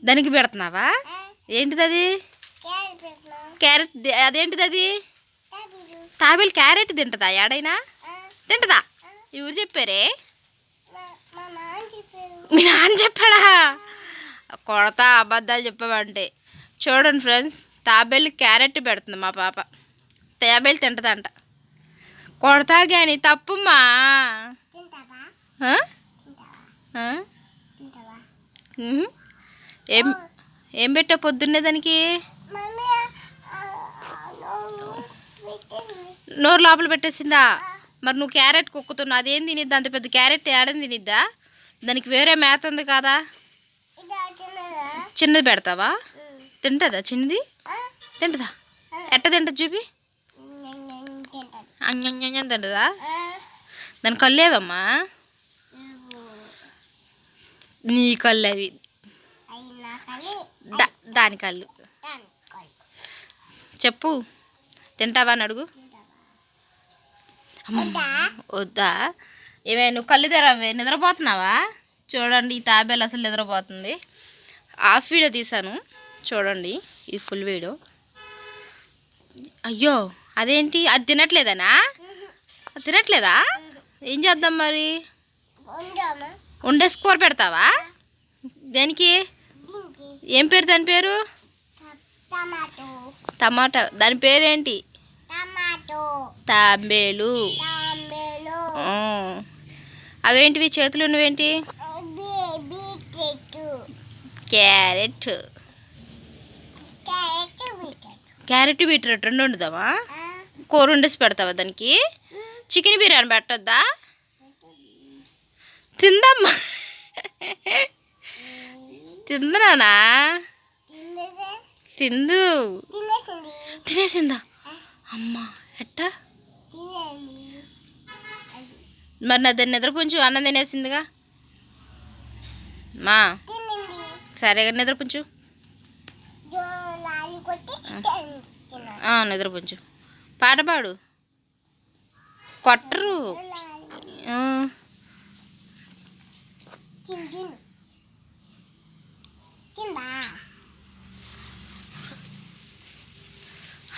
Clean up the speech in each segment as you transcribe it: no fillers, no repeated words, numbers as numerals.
దానికి పెడుతున్నావా? ఏంటిది అది? క్యారెట్. అదేంటిది అది? తాబేలు క్యారెట్ తింటుందా? ఏడైనా తింటుందా? ఎవరు చెప్పారే? మీ నాన్న చెప్పాడా? కొడతా అబద్ధాలు చెప్పావంటే. చూడండి ఫ్రెండ్స్, తాబేలు క్యారెట్ పెడుతుంది మా పాప. తాబేలు తింటుందంట. కొడతా కానీ తప్పుమ్మా. ఏం ఏం పెట్టావు పొద్దున్నే దానికి? నోరు లోపల పెట్టేసిందా? మరి నువ్వు క్యారెట్ కుక్కుతున్నావు, అదేం తినిద్దా? అంత పెద్ద క్యారెట్ ఏడని తినిద్దా? దానికి వేరే మేత ఉంది కదా. చిన్నది పెడతావా? తింటుందా చిన్నది? తింటుందా? ఎట్ట తింటుంది చూపి. అంజంజం తింటుందా? దాని కళ్ళు లేవమ్మా. నీ కళ్ళు అవి, దాని కళ్ళు. చెప్పు, తింటావా అని అడుగు. వద్దా? ఏమైనా నువ్వు కళ్ళు తెరవే, నిద్రపోతున్నావా? చూడండి, ఈ తాబేలు అసలు నిద్రపోతుంది. హాఫ్ వీడియో తీసాను చూడండి, ఇది ఫుల్ వీడియో. అయ్యో, అదేంటి? అది తినట్లేదనా? అది తినట్లేదా? ఏం చేద్దాం మరి? వండేసి కూర పెడతావా? దేనికి? ఏం పేరు దాని పేరు? టమాటా. దాని పేరేంటి? తాబేలు. అవేంటివి చేతులు ఉన్నవేంటి? క్యారెట్. క్యారెట్ బీట్రూట్ రెండు వండుదామా? కూర వండేసి పెడతావా దానికి? చికెన్ బిర్యానీ పెట్టొద్దా? తిందమ్మా. తిందనా? తిందు. తినేసిందా? అమ్మా ఎట్టా మరి? నా దాన్ని నిద్రపుంచు. అన్నం తినేసిందిగా మా. సరేగా నిద్రపుంచు. నిద్రపుంచు. పాట పాడు. కొట్టరు.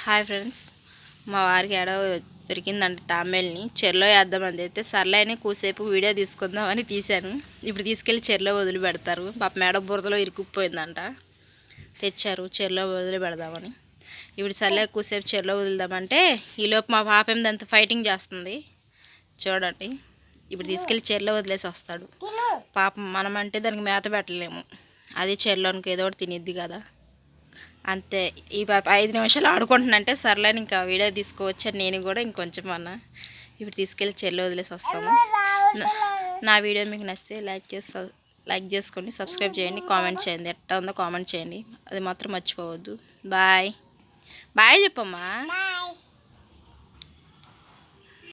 హాయ్ ఫ్రెండ్స్, మా వారికి ఏడో దొరికిందంటే తాబేల్ని చెర్లో వేద్దామని అయితే సర్లే అని కూసేపు వీడియో తీసుకుందామని తీశాను. ఇప్పుడు తీసుకెళ్ళి చెర్లో వదిలి పెడతారు. పాప మేడ బురదలో ఇరుక్కుపోయిందంట, తెచ్చారు చెర్లో వదిలి పెడదామని. ఇప్పుడు సర్లే కూసేపు చెర్లో వదులుదామంటే ఈలోపు మా పాప ఏమిదంత ఫైటింగ్ చేస్తుంది చూడండి. ఇప్పుడు తీసుకెళ్ళి చెర్లో వదిలేసి వస్తాడు. పాపం మనమంటే దానికి మేత పెట్టలేము, అది చెర్లోనికి ఏదో ఒకటి తినిద్ది కదా, అంతే. ఈ పాప 5 నిమిషాలు ఆడుకుంటున్నంటే సర్లేని ఇంకా వీడియో తీసుకోవచ్చని నేను కూడా ఇంకొంచెం అన్నా. ఇప్పుడు తీసుకెళ్ళి చెర్లో వదిలేసి వస్తాము. నా వీడియో మీకు నచ్చితే లైక్ చేసుకోండి, సబ్స్క్రైబ్ చేయండి, కామెంట్ చేయండి. ఎట్లా ఉందో కామెంట్ చేయండి, అది మాత్రం మర్చిపోవద్దు. బాయ్ బాయ్ చెప్పమ్మా.